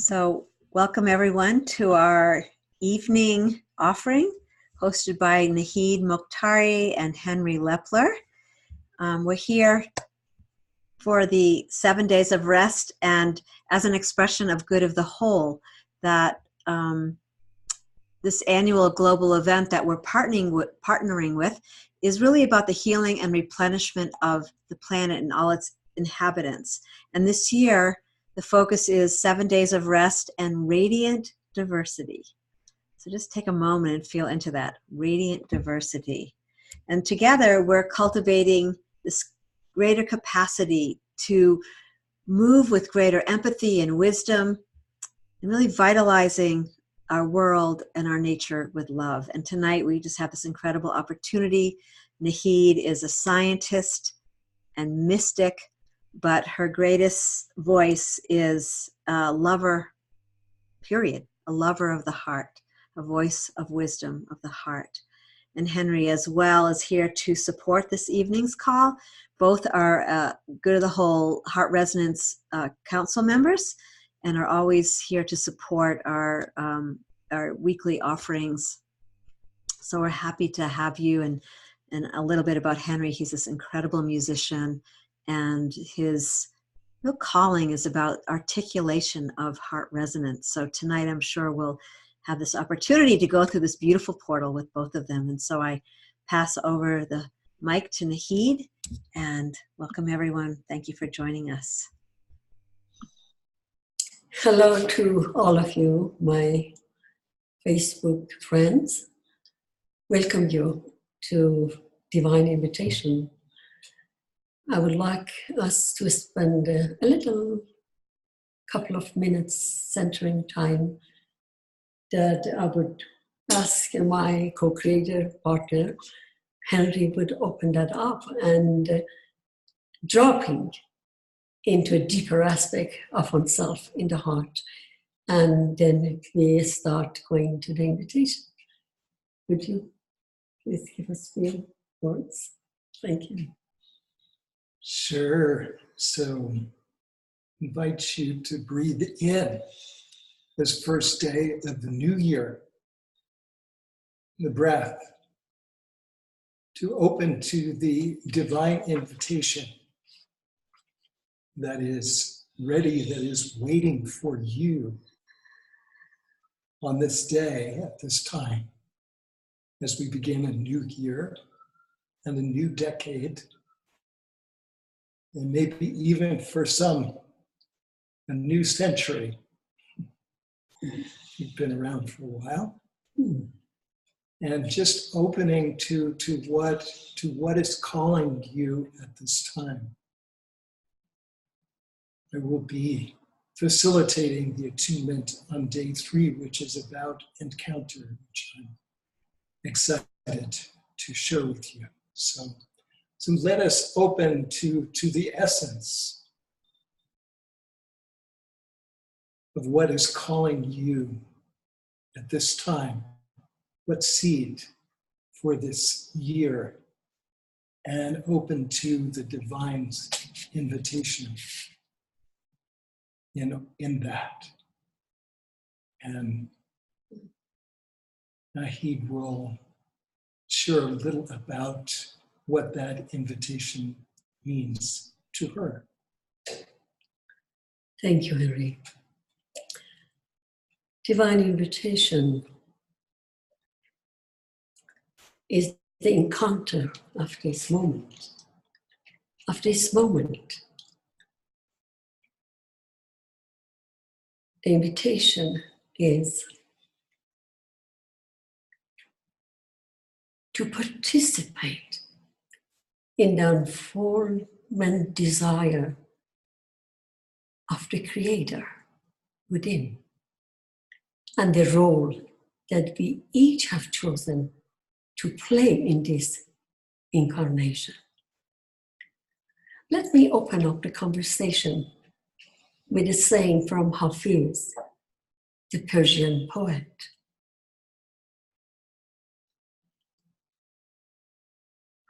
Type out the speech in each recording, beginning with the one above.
So welcome everyone to our evening offering hosted by Naheed Mohktari and Henry Lepler. We're here for the 7 days of rest and as an expression of good of the whole, that this annual global event that we're partnering with is really about the healing and replenishment of the planet and all its inhabitants. And this year, the focus is 7 days of rest and radiant diversity. So just take a moment and feel into that, radiant diversity. And together, we're cultivating this greater capacity to move with greater empathy and wisdom, and really vitalizing our world and our nature with love. And tonight, we just have this incredible opportunity. Naheed is a scientist and mystic, but her greatest voice is a lover, period, a lover of the heart, a voice of wisdom of the heart. And Henry as well is here to support this evening's call. Both are Good of the Whole Heart Resonance Council members and are always here to support our weekly offerings. So we're happy to have you. And a little bit about Henry. He's this incredible musician, and his real calling is about articulation of heart resonance. So tonight I'm sure we'll have this opportunity to go through this beautiful portal with both of them. And so I pass over the mic to Naheed, and welcome everyone. Thank you for joining us. Hello to all of you, my Facebook friends. Welcome you to Divine Invitation. I would like us to spend a little couple of minutes centering time that I would ask my co-creator partner, Henry, would open that up and dropping into a deeper aspect of oneself in the heart. And then we start going to the invitation. Would you please give us a few words? Thank you. Sure. So invite you to breathe in this first day of the new year, the breath, to open to the divine invitation that is ready, that is waiting for you on this day at this time as we begin a new year and a new decade, and maybe even for some, a new century. You've been around for a while. And just opening to what is calling you at this time. I will be facilitating the attunement on day 3, which is about encounter, which I'm excited to share with you. So let us open to the essence of what is calling you at this time. What seed for this year, and open to the divine's invitation in that. And Naheed will share a little about what that invitation means to her. Thank you, Henry. Divine invitation is the encounter of this moment. Of this moment. The invitation is to participate in the unfoldment desire of the Creator within, and the role that we each have chosen to play in this incarnation. Let me open up the conversation with a saying from Hafiz, the Persian poet.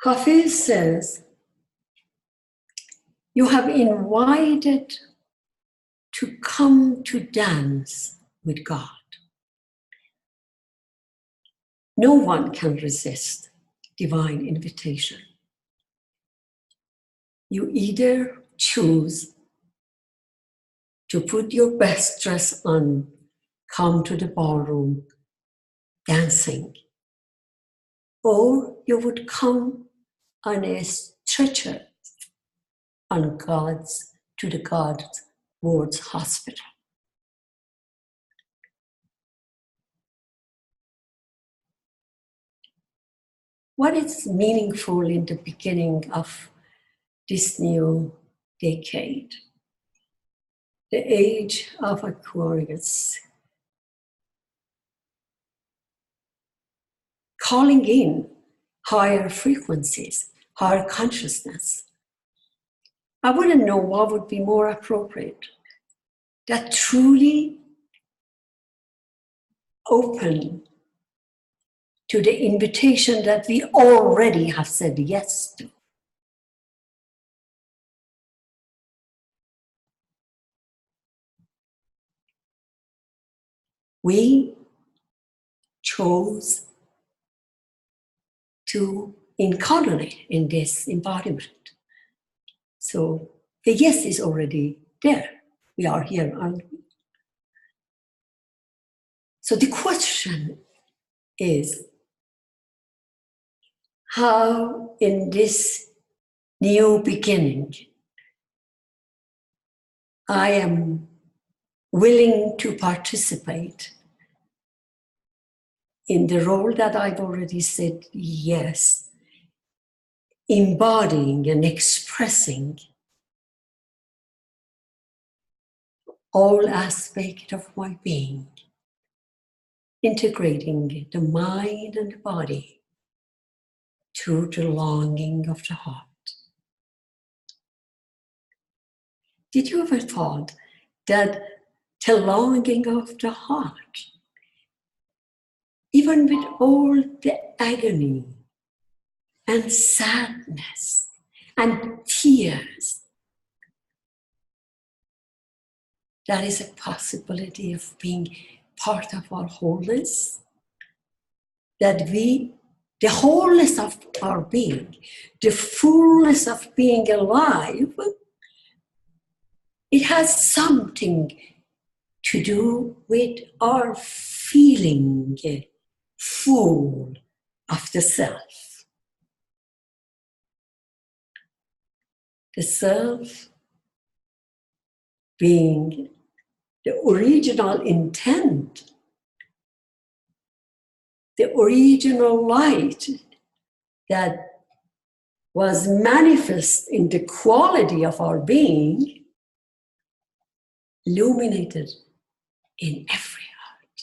Hafiz says, "You have invited to come to dance with God. No one can resist divine invitation. You either choose to put your best dress on, come to the ballroom dancing, or you would come on a stretcher to the God's Ward's hospital. What is meaningful in the beginning of this new decade, the age of Aquarius, calling in higher frequencies, higher consciousness? I wouldn't know what would be more appropriate. That truly open to the invitation that we already have said yes to. We chose to incarnate in this embodiment. So the yes is already there. We are here, aren't we? So the question is, how in this new beginning I am willing to participate in the role that I've already said yes, embodying and expressing all aspects of my being, integrating the mind and the body to the longing of the heart. Did you ever thought that the longing of the heart, even with all the agony and sadness and tears, that is a possibility of being part of our wholeness? That we, the wholeness of our being, the fullness of being alive, it has something to do with our feeling full of the self. The self being the original intent, the original light that was manifest in the quality of our being, illuminated in every heart.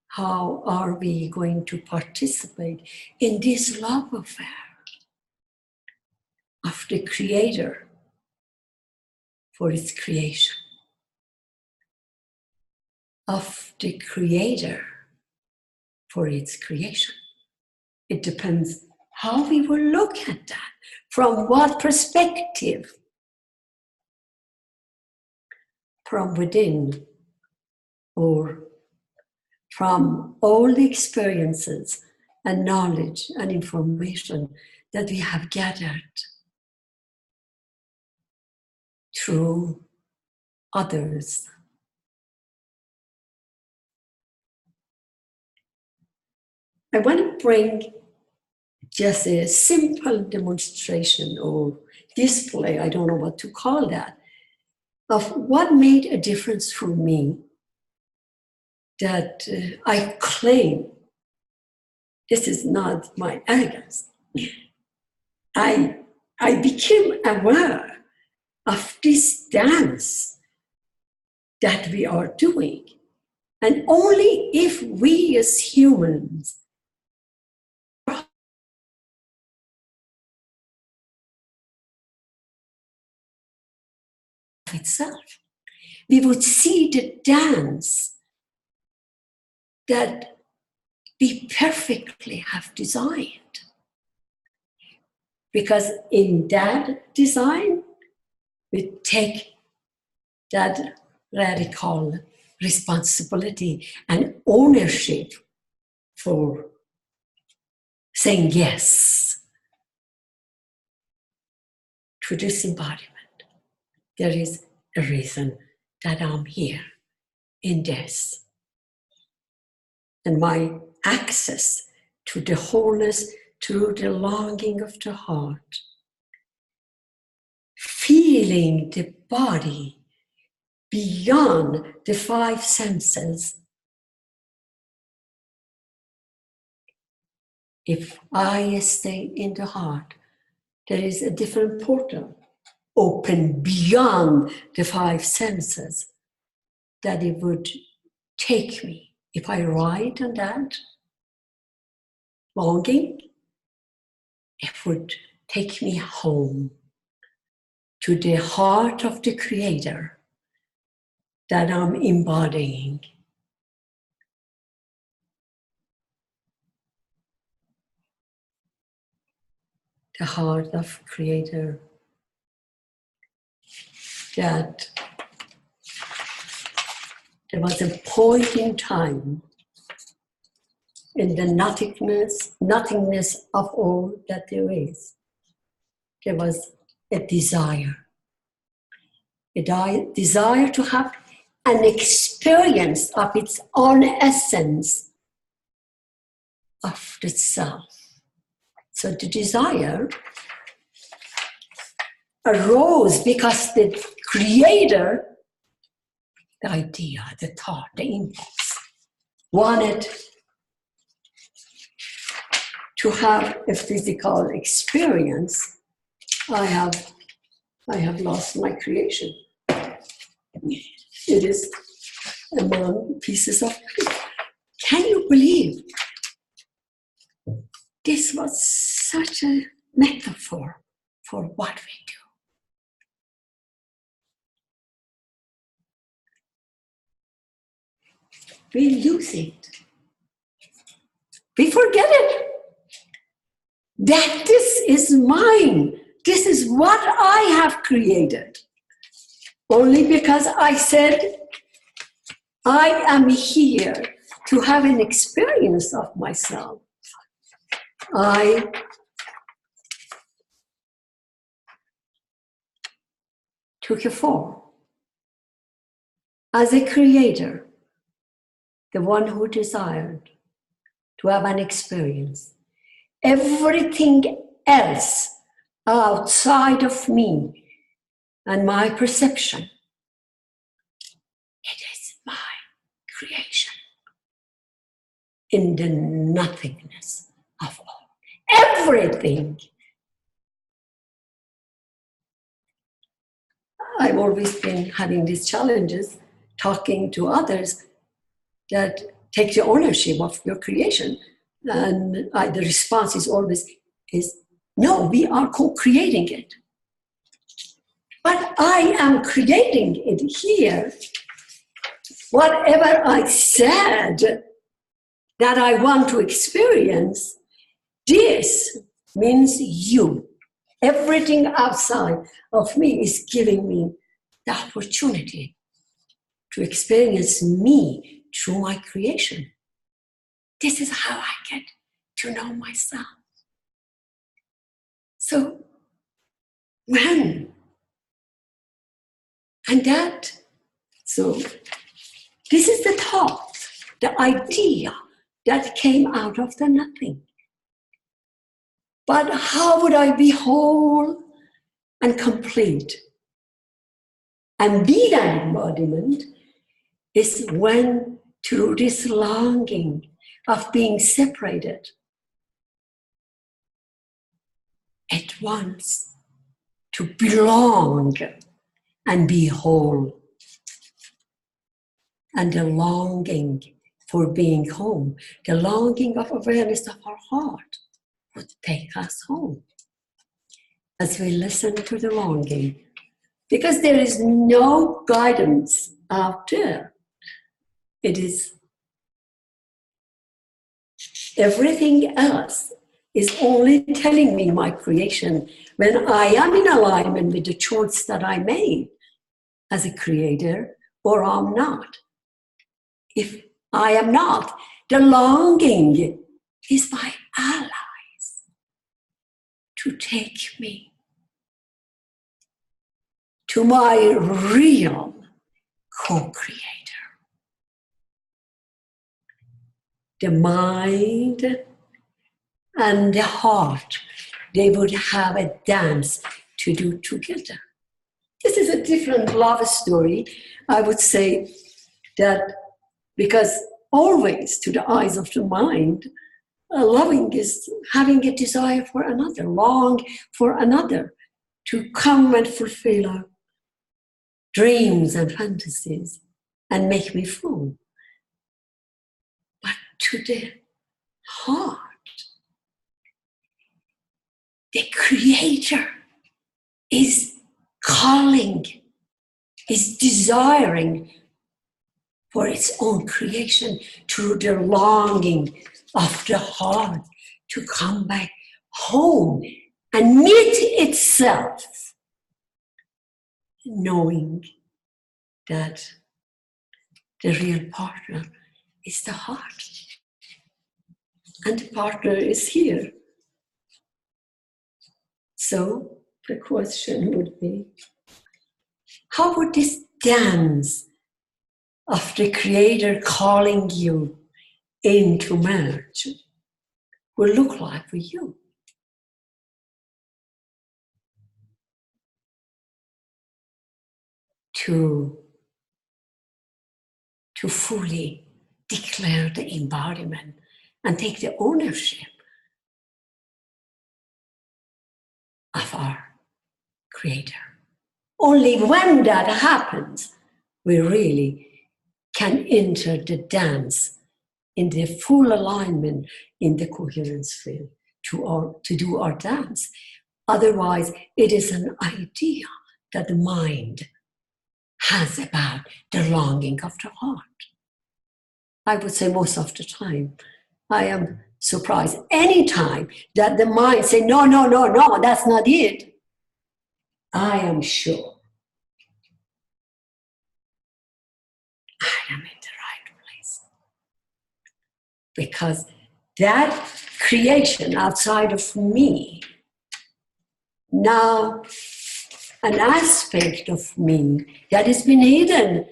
How are we going to participate in this love affair of the Creator for its creation? Of the Creator for its creation. It depends how we will look at that, from what perspective, from within, or from all the experiences and knowledge and information that we have gathered through others. I want to bring just a simple demonstration or display, I don't know what to call that, of what made a difference for me that I claim, this is not my arrogance, I became aware of this dance that we are doing. And only if we as humans itself, we would see the dance that we perfectly have designed. Because in that design, we take that radical responsibility and ownership for saying yes to this embodiment. There is a reason that I'm here in this. And my access to the wholeness through the longing of the heart, feeling the body beyond the five senses. If I stay in the heart, there is a different portal open beyond the five senses that it would take me. If I ride on that longing, it would take me home to the heart of the Creator that I'm embodying. The heart of Creator that there was a point in time in the nothingness of all that there is. There was a desire to have an experience of its own essence of the self. So the desire arose because the Creator, the idea, the thought, the impulse, wanted to have a physical experience. I have lost my creation. It is among pieces of paper. Can you believe? This was such a metaphor for what we do. We lose it. We forget it. That this is mine. This is what I have created. Only because I said, I am here to have an experience of myself. I took a form as a creator, the one who desired to have an experience. Everything else outside of me and my perception, it is my creation in the nothingness of all. Everything. I've always been having these challenges talking to others that take the ownership of your creation. And the response is always, no, we are co-creating it. But I am creating it here. Whatever I said that I want to experience, this means you. Everything outside of me is giving me the opportunity to experience me through my creation. This is how I get to know myself. So, this is the thought, the idea that came out of the nothing. But how would I be whole and complete and be that embodiment is when through this longing of being separated, it wants to belong and be whole. And the longing for being home, the longing of awareness of our heart would take us home as we listen to the longing. Because there is no guidance out there. It is everything else is only telling me my creation when I am in alignment with the choice that I made as a creator, or I'm not. If I am not, the longing is my allies to take me to my real co-creator. The mind and the heart, they would have a dance to do together. This is a different love story. I would say that because always to the eyes of the mind, loving is having a desire for another, long for another, to come and fulfill our dreams and fantasies and make me full. But to the heart, the creator is calling, is desiring for its own creation through the longing of the heart to come back home and meet itself, knowing that the real partner is the heart. And the partner is here. So the question would be, how would this dance of the creator calling you into marriage will look like for you? To fully declare the embodiment and take the ownership of our creator. Only when that happens, we really can enter the dance in the full alignment in the coherence field to do our dance. Otherwise, it is an idea that the mind has about the longing of the heart. I would say most of the time, I am surprised any time that the mind say, no, no, no, no, that's not it. I am sure I am in the right place. Because that creation outside of me, now an aspect of me that has been hidden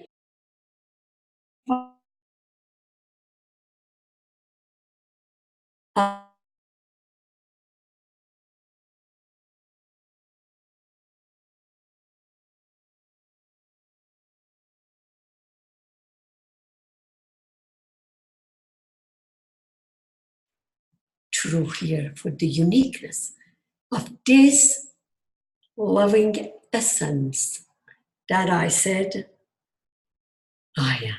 true here for the uniqueness of this loving essence that I said I am.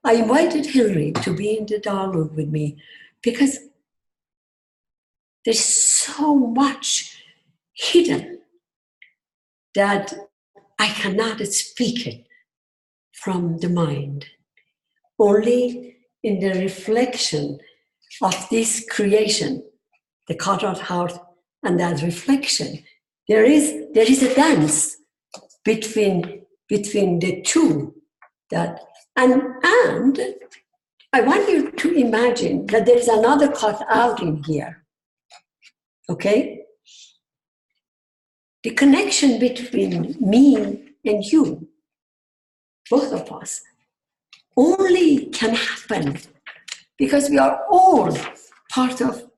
I invited Hilary to be in the dialogue with me because there's so much hidden that I cannot speak it from the mind. Only in the reflection of this creation, the cut-out heart and that reflection, there is a dance between the two. That and I want you to imagine that there is another cut out in here. Okay? The connection between me and you, both of us, only can happen because we are all part of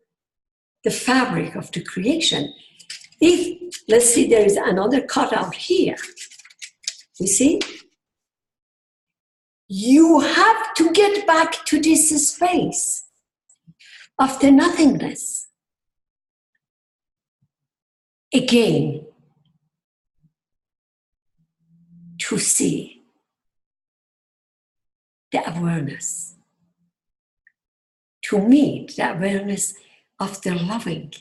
the fabric of the creation. If, let's see, there is another cutout here, you see? You have to get back to this space of the nothingness. Again, to see the awareness, to meet the awareness of the loving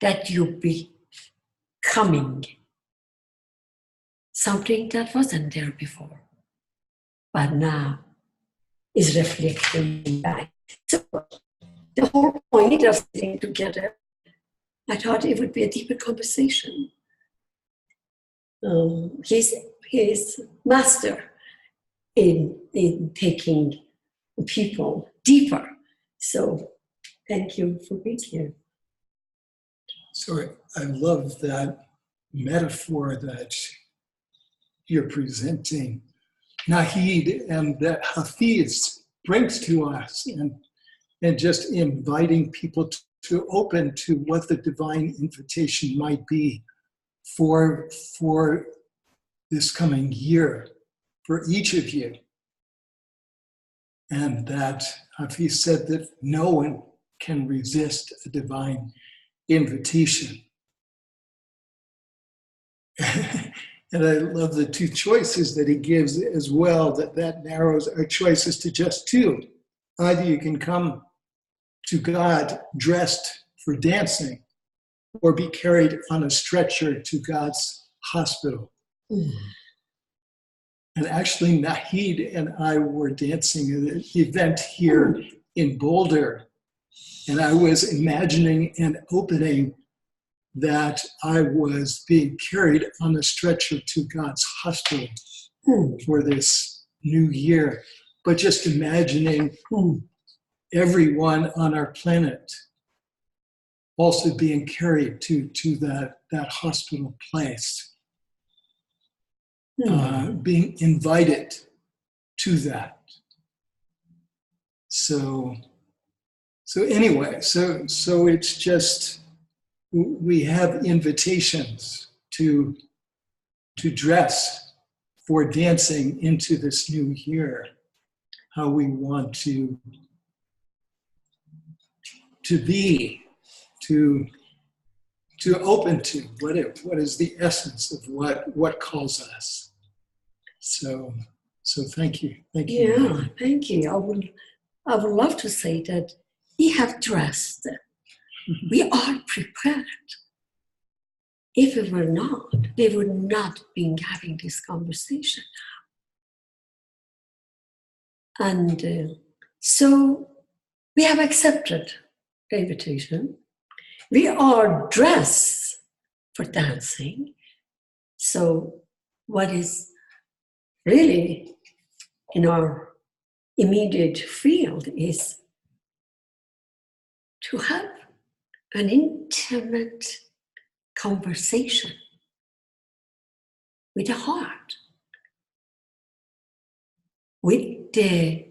that you becoming, something that wasn't there before, but now is reflecting back So the whole point of sitting together, I thought it would be a deeper conversation. He's master in taking people deeper. So thank you for being here. So I love that metaphor that you're presenting, Nahid, and that Hafiz brings to us, and just inviting people to open to what the divine invitation might be for this coming year, for each of you. And that Hafiz said that no one can resist a divine invitation. And I love the two choices that he gives as well, that narrows our choices to just two. Either you can come to God dressed for dancing, or be carried on a stretcher to God's hospital. Mm. And actually, Nahid and I were dancing at an event here in Boulder, and I was imagining an opening that I was being carried on a stretcher to God's hospital for this new year. But just imagining everyone on our planet also being carried to that hospital place, being invited to that. So anyway, so it's just, we have invitations to dress for dancing into this new year, how we want to be, to open to what is the essence of what calls us. So thank you. Yeah, thank you. I would love to say that we have dressed. We are prepared. If we were not, we would not be having this conversation now. And so we have accepted the invitation. We are dressed for dancing. So what is really in our immediate field is to have an intimate conversation with the heart, with the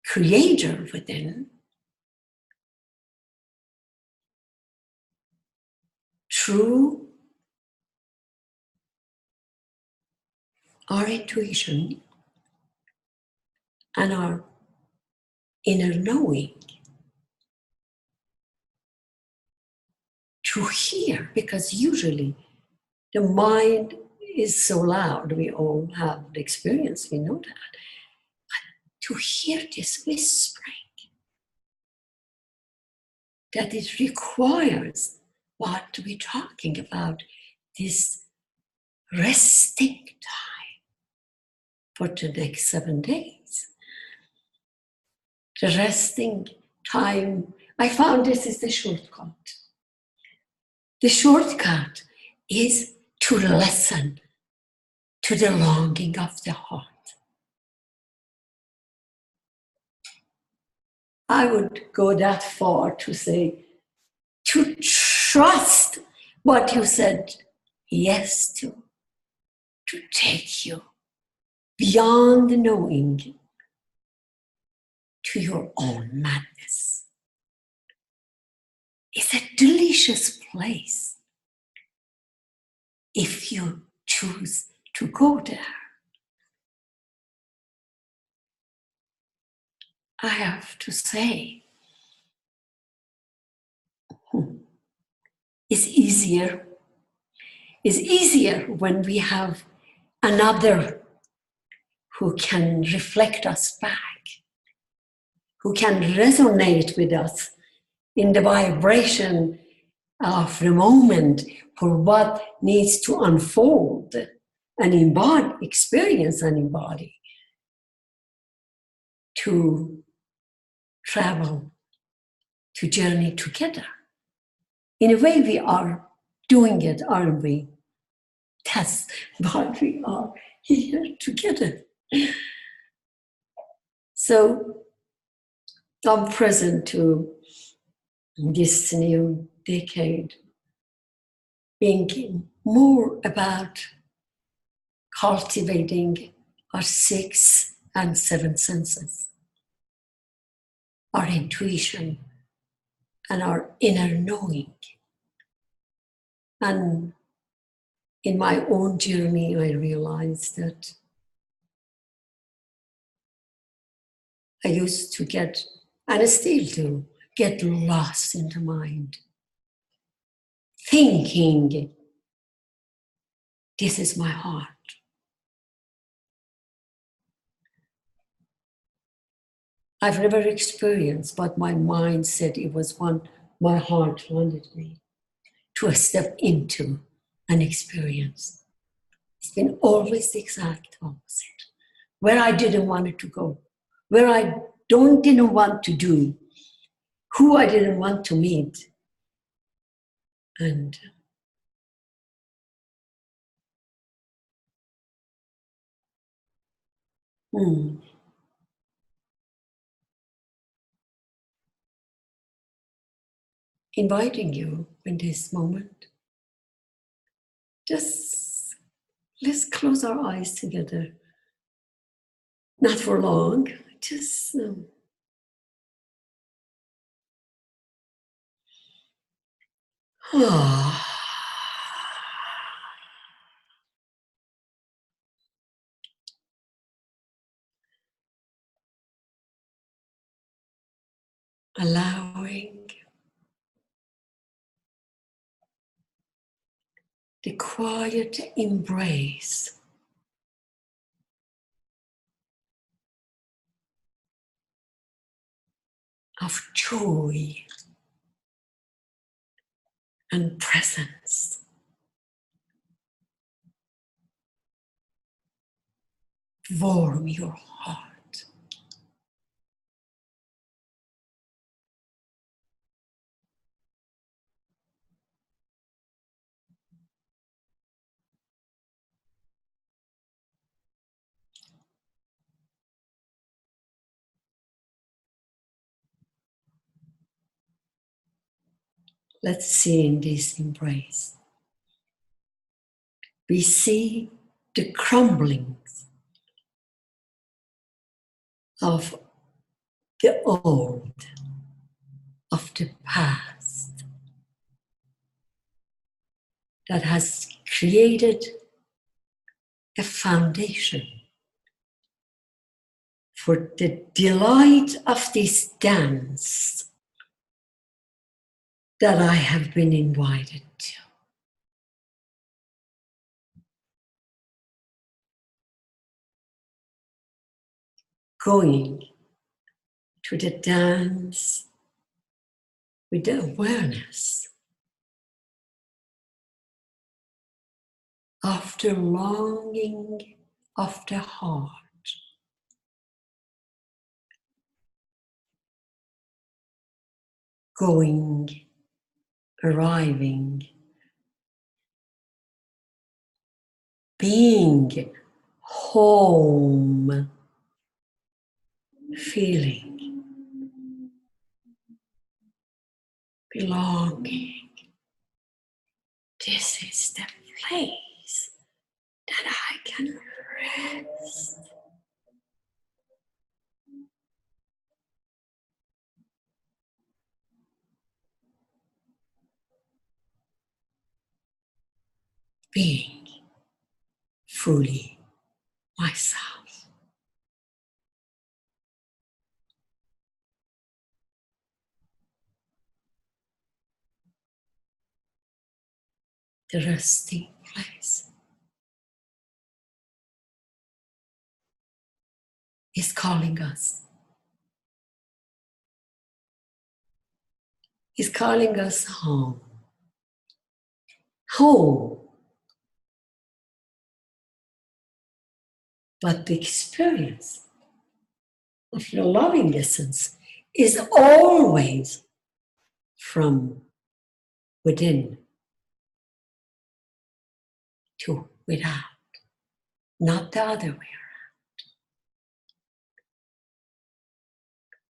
Creator within, through our intuition and our inner knowing, to hear, because usually the mind is so loud. We all have the experience, we know that. But to hear this whispering, that it requires what we're talking about, this resting time for the next 7 days. The resting time, I found this is the shortcut. The shortcut is to listen to the longing of the heart. I would go that far to say, to trust what you said yes to take you beyond the knowing to your own madness. It's a delicious place if you choose to go there. I have to say, it's easier when we have another who can reflect us back, who can resonate with us in the vibration of the moment for what needs to unfold and embody, experience and embody, to travel, to journey together. In a way, we are doing it, aren't we? That's why we are here together. So I'm present to this new decade, thinking more about cultivating our 6 and 7 senses, our intuition, and our inner knowing. And in my own journey, I realized that I used to get, and I still do, get lost in the mind, thinking, this is my heart. I've never experienced, but my mind said it was one my heart wanted me to step into an experience. It's been always the exact opposite. Where I didn't want it to go, where I didn't want to do, who I didn't want to meet. And inviting you in this moment, just let's close our eyes together. Not for long, just allowing the quiet embrace of joy and presence. Warm your heart. Let's see in this embrace. We see the crumblings of the old, of the past, that has created a foundation for the delight of this dance that I have been invited to. Going to the dance with the awareness of the longing of the heart. Going, arriving, being home, feeling, belonging. This is the place that I can rest. Being fully myself. The resting place is calling us. Is calling us home. Home. But the experience of your loving essence is always from within to without, not the other way around.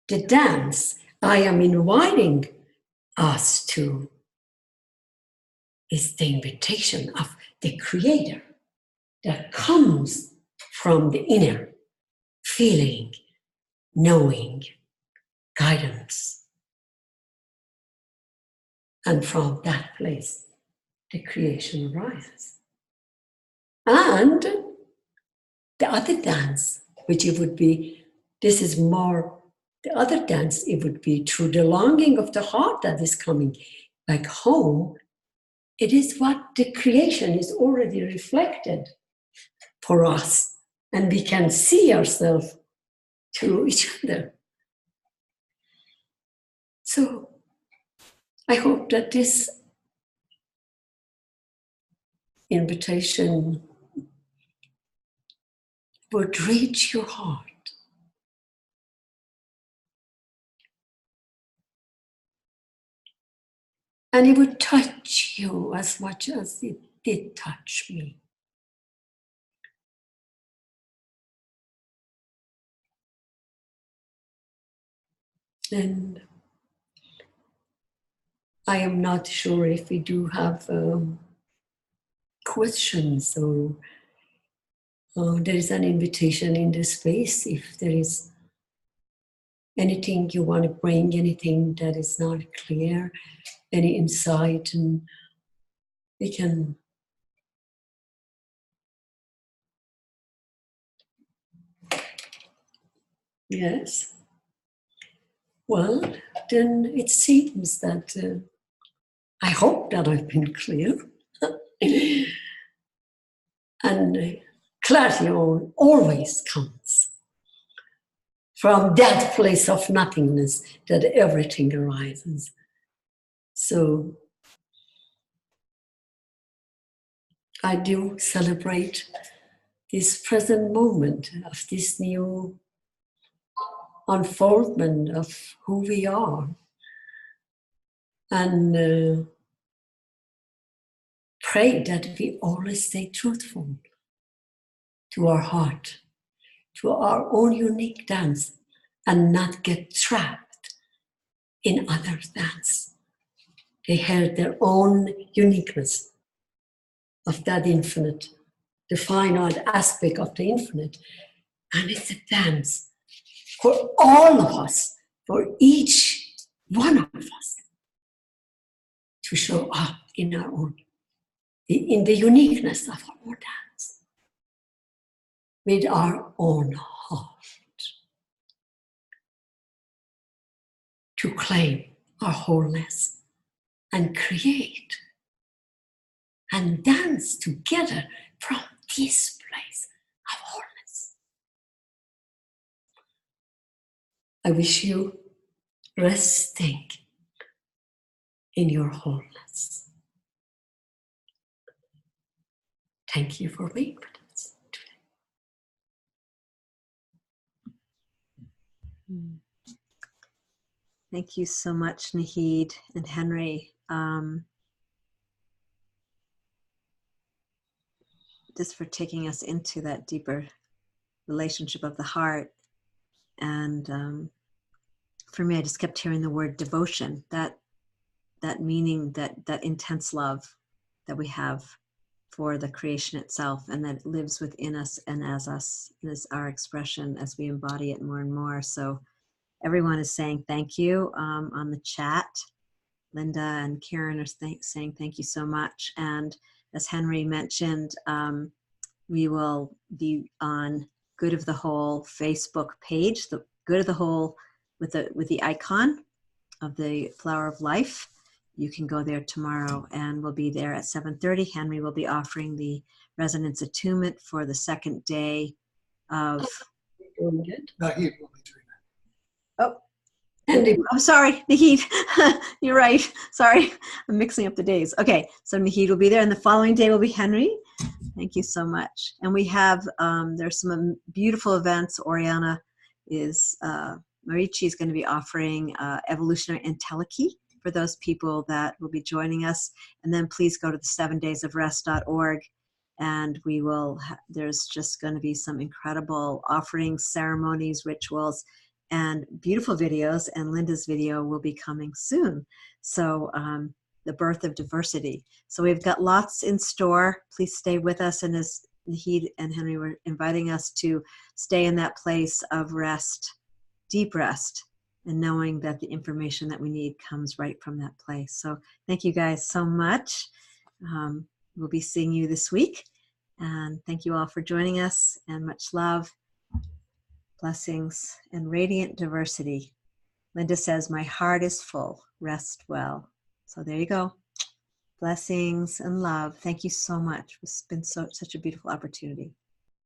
The dance I am inviting us to is the invitation of the Creator that comes from the inner feeling, knowing, guidance. And from that place, the creation arises. And the other dance, which it would be, this is more, the other dance, it would be through the longing of the heart that is coming back home. It is what the creation is already reflected for us, and we can see ourselves through each other. So I hope that this invitation would reach your heart. And it would touch you as much as it did touch me. And I am not sure if we do have questions, or there is an invitation in the space. If there is anything you want to bring, anything that is not clear, any insight, and we can yes. Well, then it seems that I hope that I've been clear. And clarity always comes from that place of nothingness that everything arises. So I do celebrate this present moment of this new unfoldment of who we are, and pray that we always stay truthful to our heart, to our own unique dance, and not get trapped in others' dance. They have their own uniqueness of that infinite, the finite aspect of the infinite, and it's a dance for all of us, for each one of us, to show up in our own, in the uniqueness of our own dance, with our own heart, to claim our wholeness and create and dance together from this place of wholeness. I wish you resting in your wholeness. Thank you for being with us today. Thank you so much, Nahid and Henry. Just for taking us into that deeper relationship of the heart. And for me, I just kept hearing the word devotion, that meaning, that intense love that we have for the creation itself, and that lives within us and as us, and is our expression as we embody it more and more. So everyone is saying thank you on the chat. Linda and Karen are saying thank you so much. And as Henry mentioned, we will be on Good of the Whole Facebook page, the Good of the Whole with the icon of the Flower of Life. You can go there tomorrow, and we'll be there at 7:30. Henry will be offering the Resonance Attunement for the second day of... Doing good. Nahid will be doing that. Oh, I'm sorry, Nahid. You're right. Sorry, I'm mixing up the days. Okay, so Nahid will be there, and the following day will be Henry. Thank you so much. And we have, there's some beautiful events. Oriana is Marichi is going to be offering evolutionary entelechy for those people that will be joining us. And then please go to the 7daysofrest.org, and we will, there's just going to be some incredible offerings, ceremonies, rituals, and beautiful videos. And Linda's video will be coming soon. So the birth of diversity. So we've got lots in store. Please stay with us. And as Nahid and Henry were inviting us to stay in that place of rest, deep rest, and knowing that the information that we need comes right from that place. So thank you guys so much. We'll be seeing you this week. And thank you all for joining us, and much love, blessings, and radiant diversity. Linda says, my heart is full, rest well. So there you go. Blessings and love. Thank you so much. It's been such a beautiful opportunity.